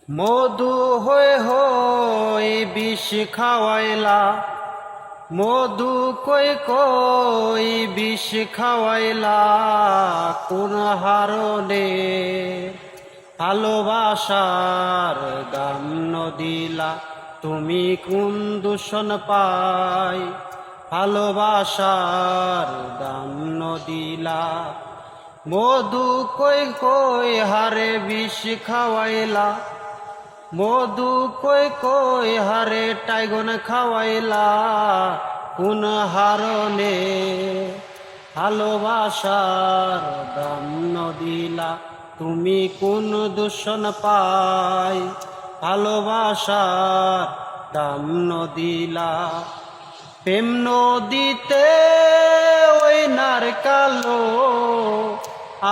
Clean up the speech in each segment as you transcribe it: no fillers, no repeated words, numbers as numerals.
মধু হয়ে হয়ে বিষ খাওয়াইলা, মধু কই কই বিষ খাওয়াইলা, কোন হারণে ভালোবাসার দাম নদিলা, তুমি কোন দূষণ পাই ভালোবাসার দাম নদিলা। মধু কই কই হারে বিষ খাওয়াইলা, মধু কই কই হারে টাইগন খাওয়াইলা, কোন হারণে ভালোবাসার দাম নদিলা, তুমি কোন দূষণ পাই ভালোবাসার দাম নদিলা। প্রেম নদীতে ওই নারকালো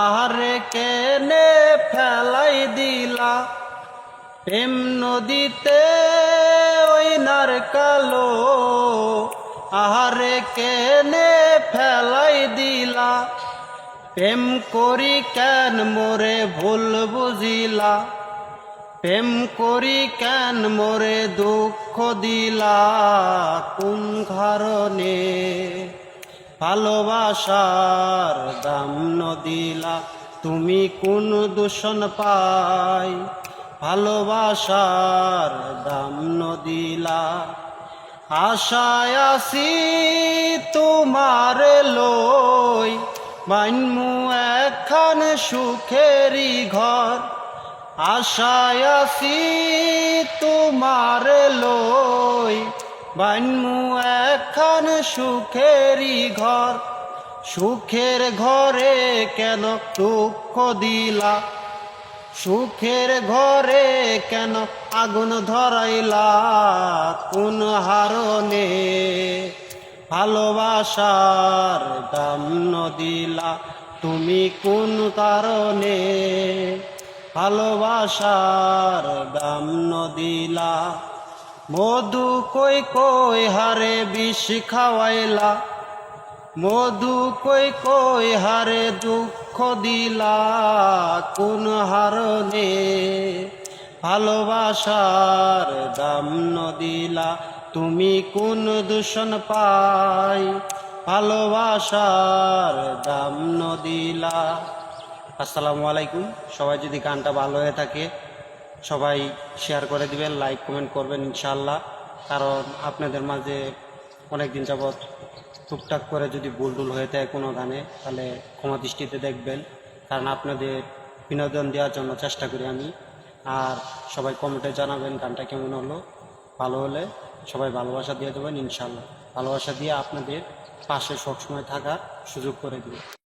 আহারে কেনে ফেলাই দিলা, প্রেম নদীতে ওই নারকালো আহারে কেনে ফেলাই দিলা, প্রেম করি কেন মোরে ভুল বুঝিলা, প্রেম করি কেন মোরে দুঃখ দিলা, কোন কারণে ভালোবাসার দাম নদিলা, তুমি কোন দূষণ পাই ভালোবাসার দাম নদিলা। আশায় আসি তোমার লই, বানমু একখান সুখেরি ঘর, আশায় আসি তোমার লই, বানমু একখান সুখেরি ঘর, সুখের ঘরে কেন দুঃখ দিলা, সুখের ঘরে কেন আগুন ধরাইলা, কোন হারণে ভালোবাসার দাম নদিলা, তুমি কোন কারণে ভালোবাসার দাম নদিলা। মধু কই কই হারে বিষ খাওয়াইলা, মধু কই কই হারে দুঃখ দিলা, কোন হারণে ভালোবাসার দাম নদিলা, তুমি কোন দূষণ পাই ভালোবাসার দাম নদিলা। আসসালামু আলাইকুম। সবাই যদি গানটা ভালো হয়ে থাকে সবাই শেয়ার করে দিবেন, লাইক কমেন্ট করবেন ইনশাআল্লাহ। কারণ আপনাদের মাঝে অনেক দিন যাবৎ টুকটাক করে যদি ভুল টুল হয়ে থাকে কোনো গানে, তাহলে ক্ষমা দৃষ্টিতে দেখবেন, কারণ আপনাদের বিনোদন দেওয়ার জন্য চেষ্টা করি আমি। আর সবাই কমেন্টে জানাবেন গানটা কেমন হলো, ভালো হলে সবাই ভালোবাসা দিয়ে দেবেন ইনশাআল্লাহ। ভালোবাসা দিয়ে আপনাদের পাশে সবসময় থাকার সুযোগ করে দেবেন।